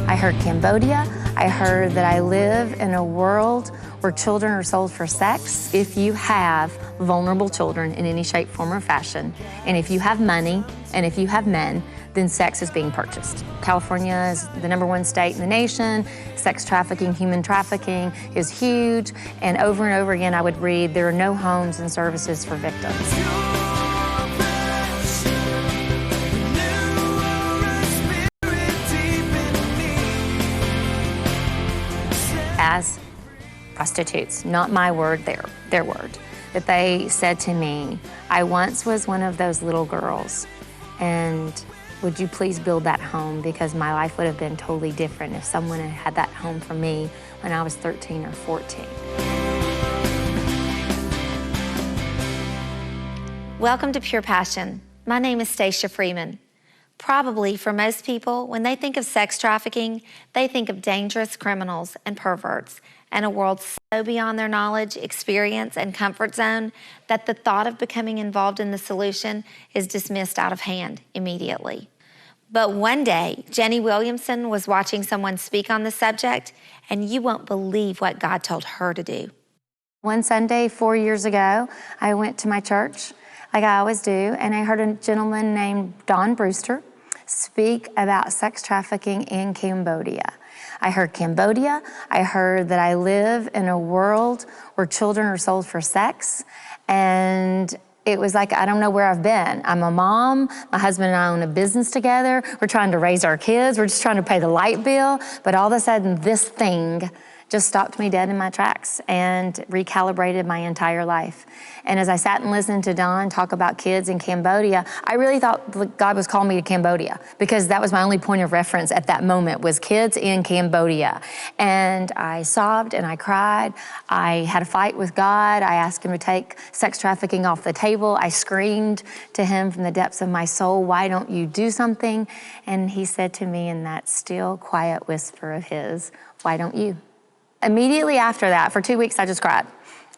I heard Cambodia. I heard that I live in a world where children are sold for sex. If you have vulnerable children in any shape, form, or fashion, and if you have money, and if you have men, then sex is being purchased. California is the #1 state in the nation. Sex trafficking, human trafficking is huge. And over again, I would read, there are no homes and services for victims. As prostitutes, not my word, their word, that they said to me, I once was one of those little girls, and would you please build that home, because my life would have been totally different if someone had had that home for me when I was 13 or 14. Welcome to Pure Passion. My name is Stacia Freeman. Probably for most people, when they think of sex trafficking, they think of dangerous criminals and perverts and a world so beyond their knowledge, experience, and comfort zone that the thought of becoming involved in the solution is dismissed out of hand immediately. But one day, Jenny Williamson was watching someone speak on the subject, and you won't believe what God told her to do. One Sunday, 4 years ago, I went to my church, like I always do, and I heard a gentleman named Don Brewster speak about sex trafficking in Cambodia. I heard Cambodia. I heard that I live in a world where children are sold for sex, and it was like, I don't know where I've been. I'm a mom. My husband and I own a business together. We're trying to raise our kids. We're just trying to pay the light bill. But all of a sudden, this thing just stopped me dead in my tracks and recalibrated my entire life. And as I sat and listened to Don talk about kids in Cambodia, I really thought God was calling me to Cambodia, because that was my only point of reference at that moment, was kids in Cambodia. And I sobbed and I cried. I had a fight with God. I asked him to take sex trafficking off the table. I screamed to him from the depths of my soul, why don't you do something? And he said to me in that still, quiet whisper of his, why don't you? Immediately after that, for 2 weeks, I just cried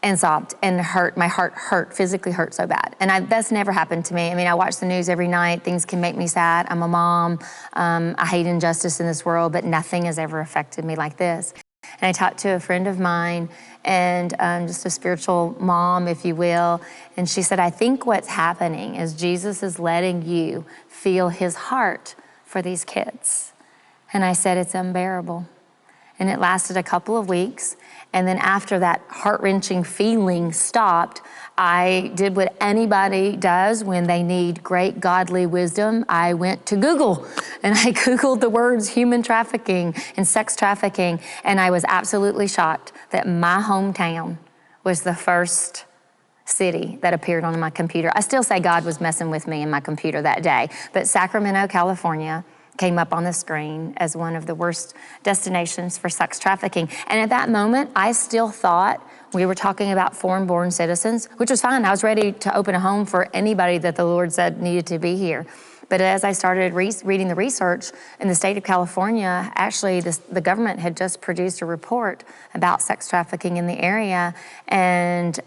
and sobbed and hurt. My heart hurt, physically hurt so bad. And that's never happened to me. I mean, I watch the news every night. Things can make me sad. I'm a mom. I hate injustice in this world, but nothing has ever affected me like this. And I talked to a friend of mine, and just a spiritual mom, if you will, and she said, I think what's happening is Jesus is letting you feel his heart for these kids. And I said, it's unbearable. And it lasted a couple of weeks. And then after that heart-wrenching feeling stopped, I did what anybody does when they need great godly wisdom. I went to Google, and I Googled the words human trafficking and sex trafficking, and I was absolutely shocked that my hometown was the first city that appeared on my computer. I still say God was messing with me in my computer that day, but Sacramento, California, came up on the screen as one of the worst destinations for sex trafficking. And at that moment, I still thought we were talking about foreign-born citizens, which was fine. I was ready to open a home for anybody that the Lord said needed to be here. But as I started reading the research in the state of California, actually the government had just produced a report about sex trafficking in the area, and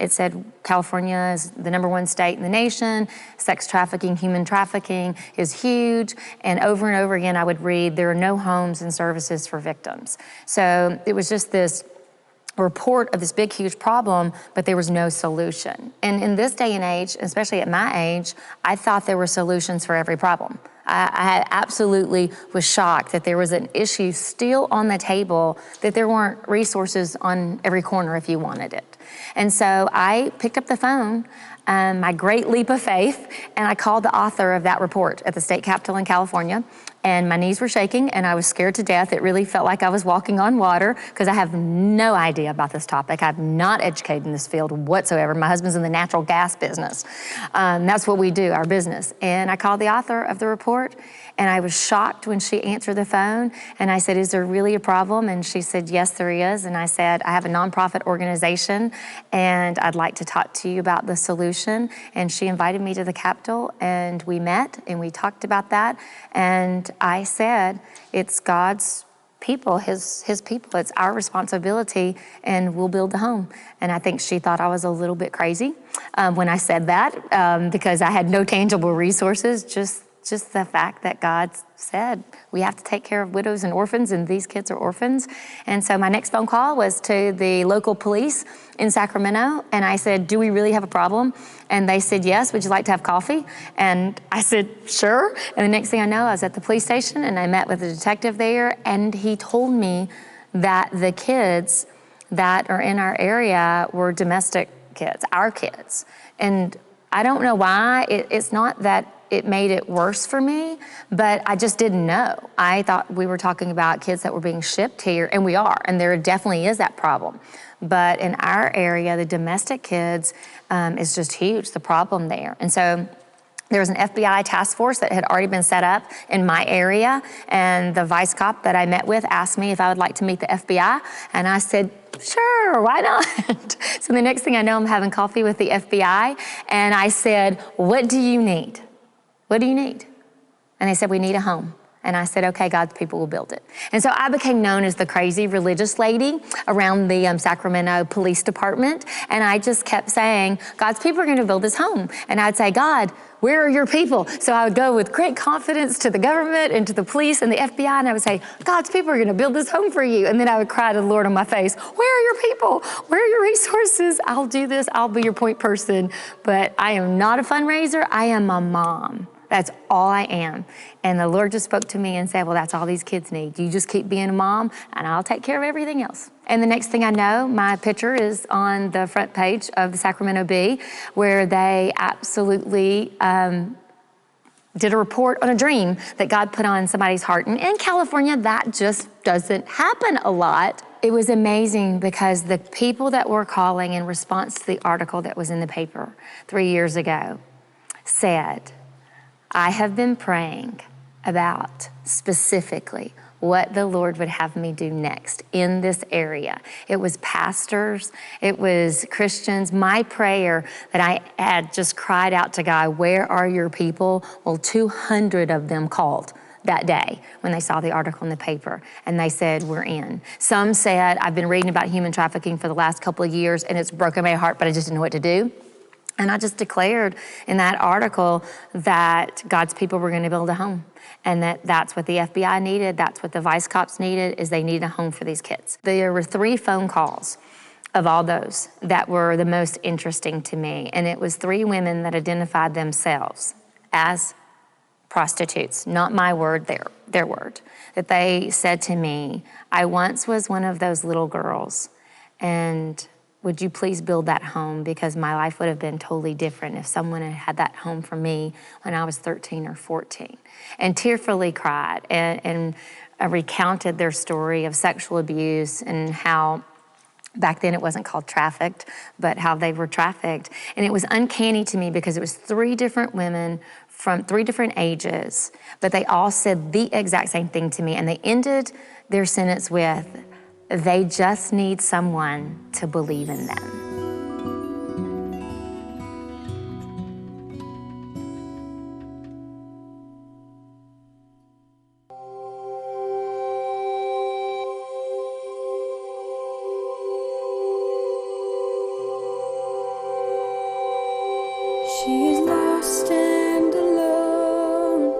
it said California is the #1 state in the nation. Sex trafficking, human trafficking is huge. And over again, I would read, there are no homes and services for victims. So it was just this report of this big, huge problem, but there was no solution. And in this day and age, especially at my age, I thought there were solutions for every problem. I absolutely was shocked that there was an issue still on the table, that there weren't resources on every corner if you wanted it. And so I picked up the phone, my great leap of faith, and I called the author of that report at the state capitol in California. And my knees were shaking and I was scared to death. It really felt like I was walking on water, because I have no idea about this topic. I'm not educated in this field whatsoever. My husband's in the natural gas business. That's what we do, our business. And I called the author of the report, and I was shocked when she answered the phone. And I said, is there really a problem? And she said, yes, there is. And I said, I have a nonprofit organization, and I'd like to talk to you about the solution. And she invited me to the Capitol, and we met and we talked about that. And I said, it's God's people, his people. It's our responsibility, and we'll build the home. And I think she thought I was a little bit crazy when I said that, because I had no tangible resources, just just the fact that God said we have to take care of widows and orphans, and these kids are orphans. And so my next phone call was to the local police in Sacramento, and I said, do we really have a problem? And they said, yes, would you like to have coffee? And I said, sure. And the next thing I know, I was at the police station, and I met with a detective there, and he told me that the kids that are in our area were domestic kids, our kids. And I don't know why. It's not that it made it worse for me, but I just didn't know. I thought we were talking about kids that were being shipped here, and we are, and there definitely is that problem. But in our area, the domestic kids is just huge, the problem there. And so there was an FBI task force that had already been set up in my area, and the vice cop that I met with asked me if I would like to meet the FBI, and I said, sure, why not? So the next thing I know, I'm having coffee with the FBI, and I said, what do you need? What do you need? And they said, we need a home. And I said, okay, God's people will build it. And so I became known as the crazy religious lady around the Sacramento Police Department. And I just kept saying, God's people are going to build this home. And I'd say, God, where are your people? So I would go with great confidence to the government and to the police and the FBI, and I would say, God's people are going to build this home for you. And then I would cry to the Lord on my face, where are your people? Where are your resources? I'll do this. I'll be your point person. But I am not a fundraiser. I am a mom. That's all I am. And the Lord just spoke to me and said, well, that's all these kids need. You just keep being a mom, and I'll take care of everything else. And the next thing I know, my picture is on the front page of the Sacramento Bee, where they absolutely did a report on a dream that God put on somebody's heart. And in California, that just doesn't happen a lot. It was amazing because the people that were calling in response to the article that was in the paper 3 years ago said, I have been praying about specifically what the Lord would have me do next in this area. It was pastors, it was Christians. My prayer that I had just cried out to God, where are your people? Well, 200 of them called that day when they saw the article in the paper, and they said, we're in. Some said, I've been reading about human trafficking for the last couple of years, and it's broken my heart, but I just didn't know what to do. And I just declared in that article that God's people were going to build a home, and that's what the FBI needed, that's what the vice cops needed, is they needed a home for these kids. There were 3 phone calls of all those that were the most interesting to me, and it was 3 women that identified themselves as prostitutes, not my word, their word, that they said to me, I once was one of those little girls, and would you please build that home, because my life would have been totally different if someone had had that home for me when I was 13 or 14. And tearfully cried and recounted their story of sexual abuse and how back then it wasn't called trafficked, but how they were trafficked. And it was uncanny to me because it was 3 different women from 3 different ages, but they all said the exact same thing to me. And they ended their sentence with, they just need someone to believe in them. She's lost and alone,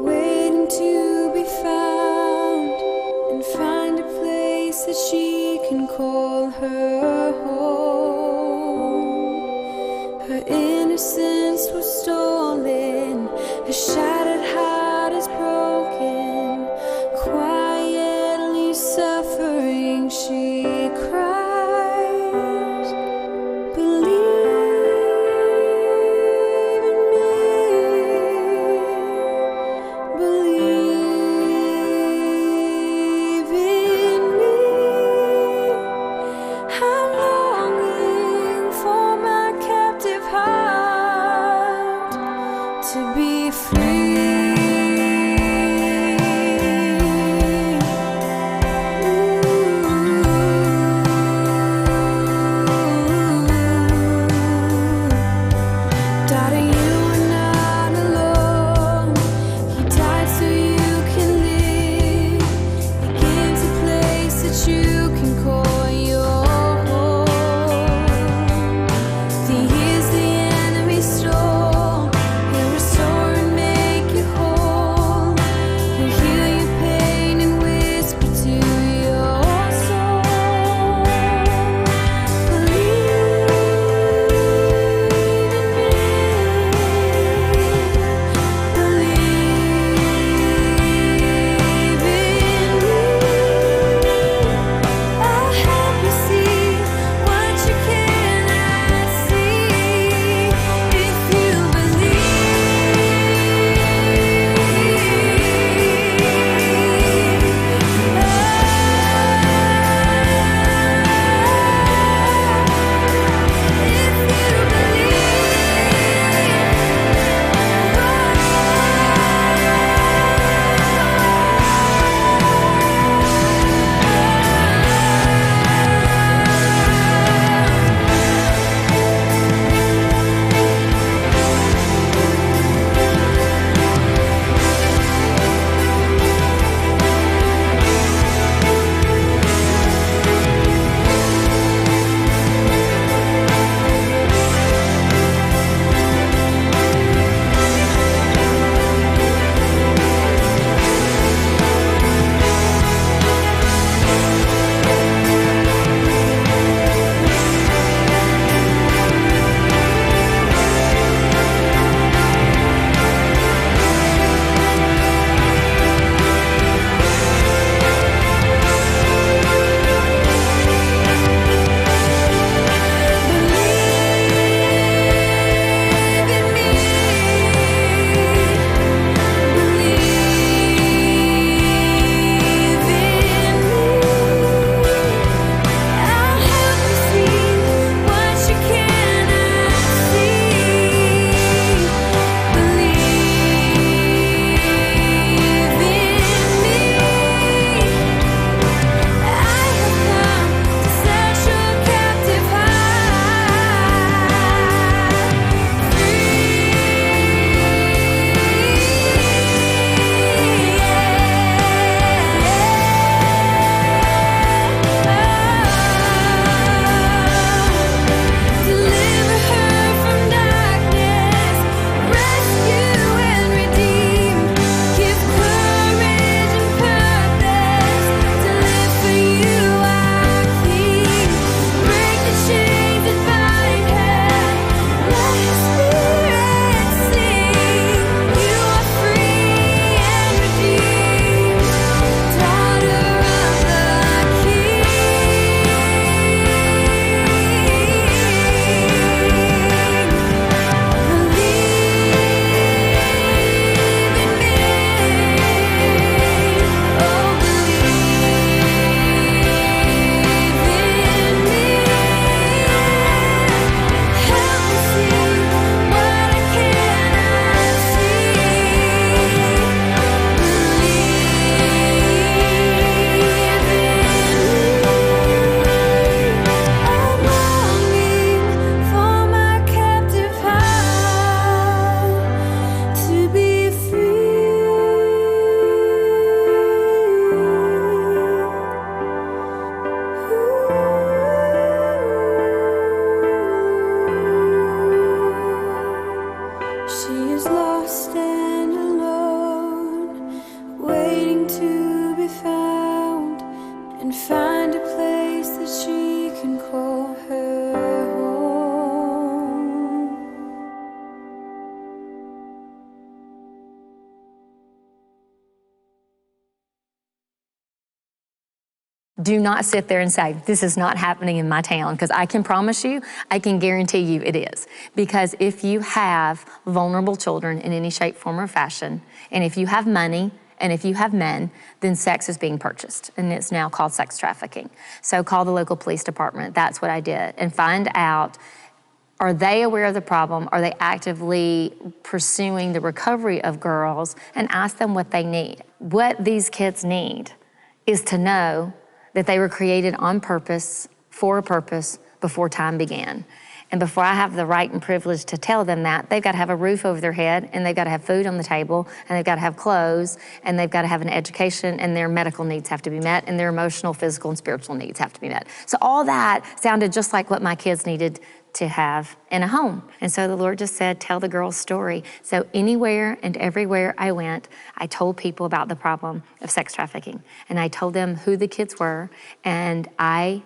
waiting to be found and find a place that she can call her home. Her innocence was stolen, her shattered heart is broken. Quietly suffering, she cries, believe in me, believe in me. I'm longing for my captive heart to be free. Daughter, you are not alone. He died so you can live. He gives a place that you can call your home. The years the enemy stole, he'll restore and make you Do not sit there and say, this is not happening in my town, because I can promise you, I can guarantee you it is. Because if you have vulnerable children in any shape, form, or fashion, and if you have money, and if you have men, then sex is being purchased, and it's now called sex trafficking. So call the local police department. That's what I did, and find out, are they aware of the problem? Are they actively pursuing the recovery of girls? And ask them what they need. What these kids need is to know that they were created on purpose, for a purpose, before time began. And before I have the right and privilege to tell them that, they've got to have a roof over their head, and they've got to have food on the table, and they've got to have clothes, and they've got to have an education, and their medical needs have to be met, and their emotional, physical, and spiritual needs have to be met. So all that sounded just like what my kids needed to have in a home. And so the Lord just said, tell the girl's story. So anywhere and everywhere I went, I told people about the problem of sex trafficking. And I told them who the kids were, and I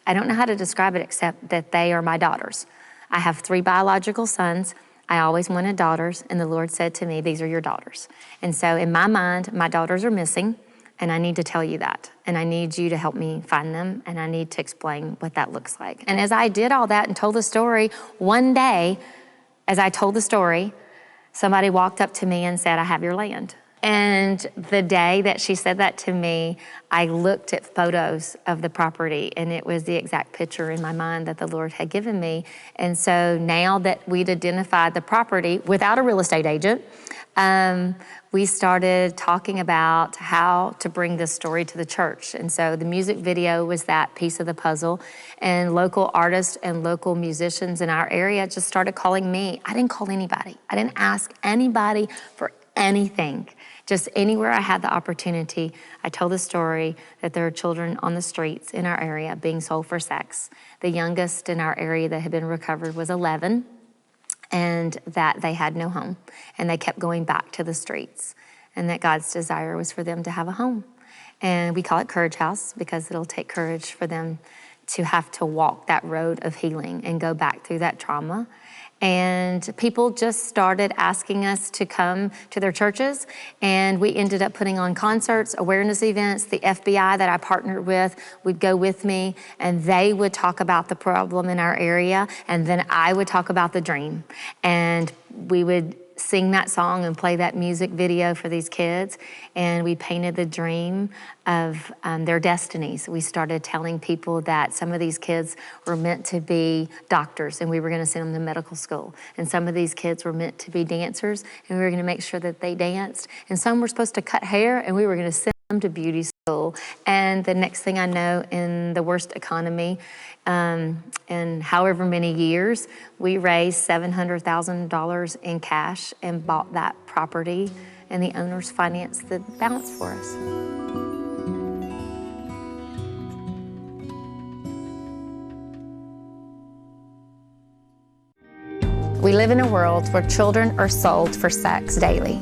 don't know how to describe it except that they are my daughters. I have 3 biological sons. I always wanted daughters, and the Lord said to me, these are your daughters. And so in my mind, my daughters are missing, and I need to tell you that. And I need you to help me find them, and I need to explain what that looks like. And as I did all that and told the story, one day, as I told the story, somebody walked up to me and said, I have your land. And the day that she said that to me, I looked at photos of the property, and it was the exact picture in my mind that the Lord had given me. And so now that we'd identified the property without a real estate agent, we started talking about how to bring this story to the church. And so the music video was that piece of the puzzle, and local artists and local musicians in our area just started calling me. I didn't call anybody. I didn't ask anybody for anything. Just anywhere I had the opportunity, I told the story that there are children on the streets in our area being sold for sex. The youngest in our area that had been recovered was 11, and that they had no home, and they kept going back to the streets, and that God's desire was for them to have a home. And we call it Courage House because it'll take courage for them to have to walk that road of healing and go back through that trauma. And people just started asking us to come to their churches, and we ended up putting on concerts, awareness events. The FBI that I partnered with would go with me, and they would talk about the problem in our area, and then I would talk about the dream. And we would sing that song and play that music video for these kids, and we painted the dream of their destinies. We started telling people that some of these kids were meant to be doctors, and we were going to send them to medical school. And some of these kids were meant to be dancers, and we were going to make sure that they danced. And some were supposed to cut hair, and we were going to send them to beauty school. And the next thing I know, in the worst economy, in however many years, we raised $700,000 in cash and bought that property, and the owners financed the balance for us. We live in a world where children are sold for sex daily.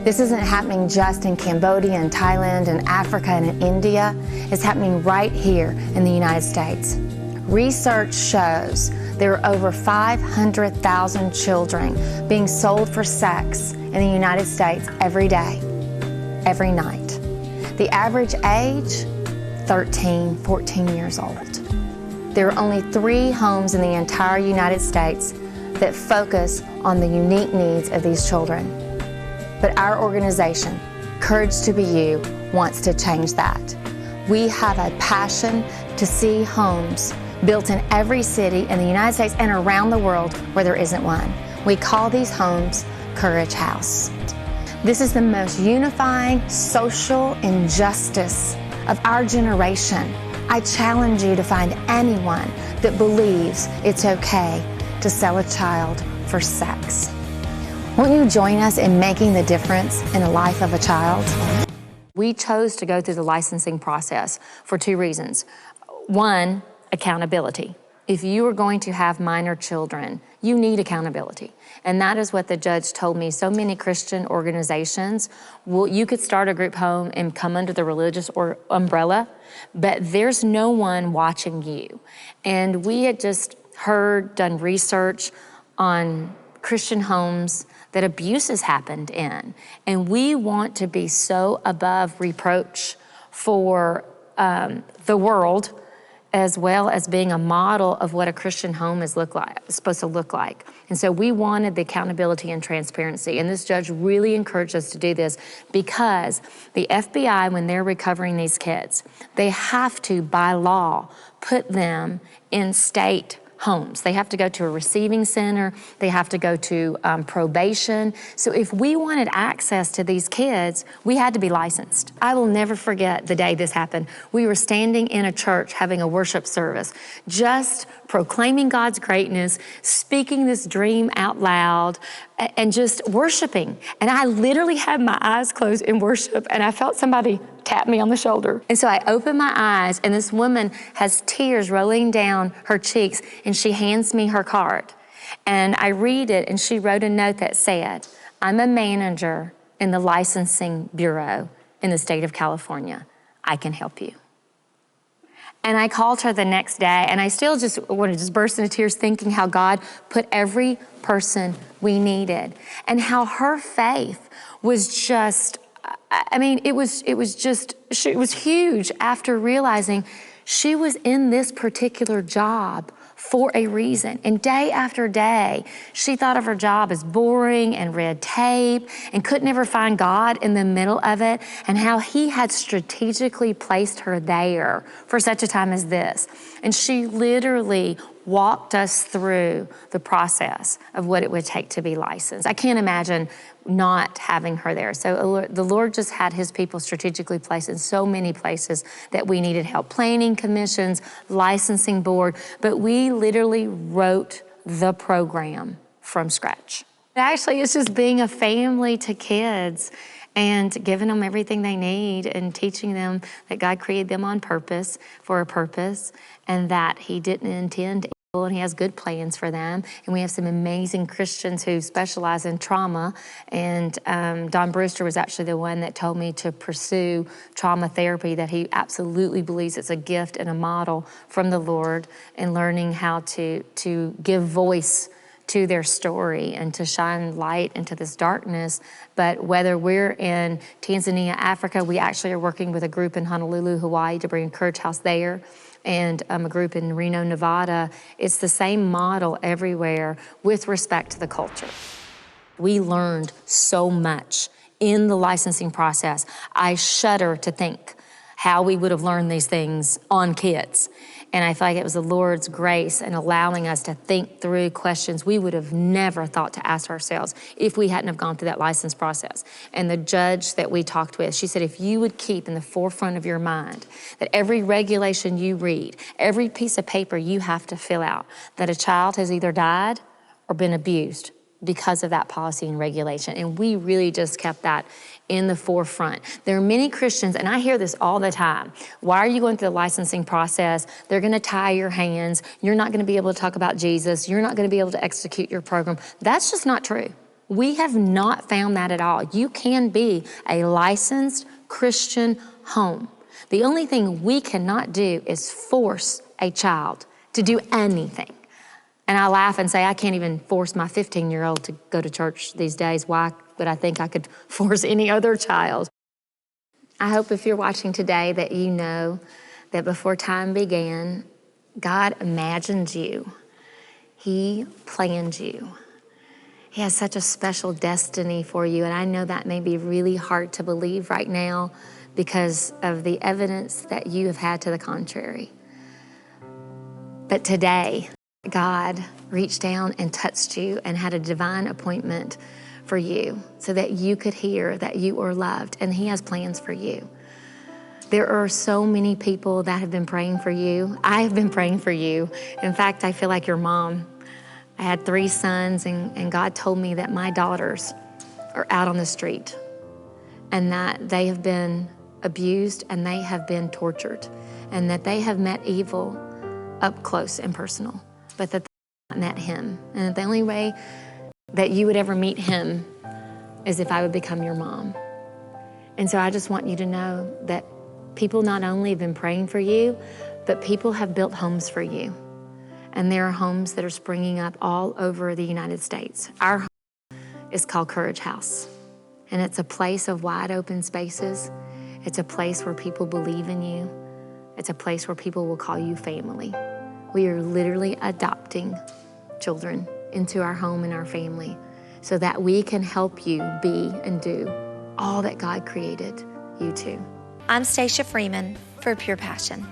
This isn't happening just in Cambodia and Thailand and Africa and in India. It's happening right here in the United States. Research shows there are over 500,000 children being sold for sex in the United States every day, every night. The average age, 13, 14 years old. There are only 3 homes in the entire United States that focus on the unique needs of these children. But our organization, Courage to Be You, wants to change that. We have a passion to see homes built in every city in the United States and around the world where there isn't one. We call these homes Courage House. This is the most unifying social injustice of our generation. I challenge you to find anyone that believes it's okay to sell a child for sex. Won't you join us in making the difference in the life of a child? We chose to go through the licensing process for 2 reasons. One, accountability. If you are going to have minor children, you need accountability. And that is what the judge told me. So many Christian organizations, well, you could start a group home and come under the religious umbrella, but there's no one watching you. And we had just done research on Christian homes that abuse has happened in. And we want to be so above reproach for the world, as well as being a model of what a Christian home is supposed to look like. And so we wanted the accountability and transparency. And this judge really encouraged us to do this because the FBI, when they're recovering these kids, they have to, by law, put them in state homes. They have to go to a receiving center. They have to go to probation. So if we wanted access to these kids, we had to be licensed. I will never forget the day this happened. We were standing in a church having a worship service, just proclaiming God's greatness, speaking this dream out loud, and just worshiping. And I literally had my eyes closed in worship, and I felt somebody tap me on the shoulder. And so I opened my eyes, and this woman has tears rolling down her cheeks, and she hands me her card. And I read it, and she wrote a note that said, "I'm a manager in the licensing bureau in the state of California. I can help you." And I called her the next day, and I still just wanted to just burst into tears thinking how God put every person we needed and how her faith was just, I mean, it was huge after realizing she was in this particular job for a reason. And day after day, she thought of her job as boring and red tape and couldn't ever find God in the middle of it, and how He had strategically placed her there for such a time as this. And she literally walked us through the process of what it would take to be licensed. I can't imagine not having her there. So the Lord just had His people strategically placed in so many places that we needed help. Planning commissions, licensing board, but we literally wrote the program from scratch. Actually, it's just being a family to kids and giving them everything they need and teaching them that God created them on purpose, for a purpose, and that He didn't intend evil and He has good plans for them. And we have some amazing Christians who specialize in trauma. And Don Brewster was actually the one that told me to pursue trauma therapy, that he absolutely believes it's a gift and a model from the Lord in learning how to give voice to their story and to shine light into this darkness. But whether we're in Tanzania, Africa, we actually are working with a group in Honolulu, Hawaii, to bring a Courage House there, and a group in Reno, Nevada. It's the same model everywhere with respect to the culture. We learned so much in the licensing process. I shudder to think how we would have learned these things on kids. And I feel like it was the Lord's grace in allowing us to think through questions we would have never thought to ask ourselves if we hadn't have gone through that license process. And the judge that we talked with, she said, if you would keep in the forefront of your mind that every regulation you read, every piece of paper you have to fill out, that a child has either died or been abused because of that policy and regulation. And we really just kept that in the forefront. There are many Christians, and I hear this all the time. Why are you going through the licensing process? They're gonna tie your hands. You're not gonna be able to talk about Jesus. You're not gonna be able to execute your program. That's just not true. We have not found that at all. You can be a licensed Christian home. The only thing we cannot do is force a child to do anything. And I laugh and say, I can't even force my 15-year-old to go to church these days. Why would I think I could force any other child? I hope if you're watching today that you know that before time began, God imagined you. He planned you. He has such a special destiny for you. And I know that may be really hard to believe right now because of the evidence that you have had to the contrary. But today, God reached down and touched you and had a divine appointment for you so that you could hear that you are loved, and He has plans for you. There are so many people that have been praying for you. I have been praying for you. In fact, I feel like your mom. I had 3 sons, and God told me that my daughters are out on the street and that they have been abused and they have been tortured and that they have met evil up close and personal, but that they have not met Him. And that the only way that you would ever meet Him is if I would become your mom. And so I just want you to know that people not only have been praying for you, but people have built homes for you. And there are homes that are springing up all over the United States. Our home is called Courage House. And it's a place of wide open spaces. It's a place where people believe in you. It's a place where people will call you family. We are literally adopting children into our home and our family so that we can help you be and do all that God created you to. I'm Stacia Freeman for Pure Passion.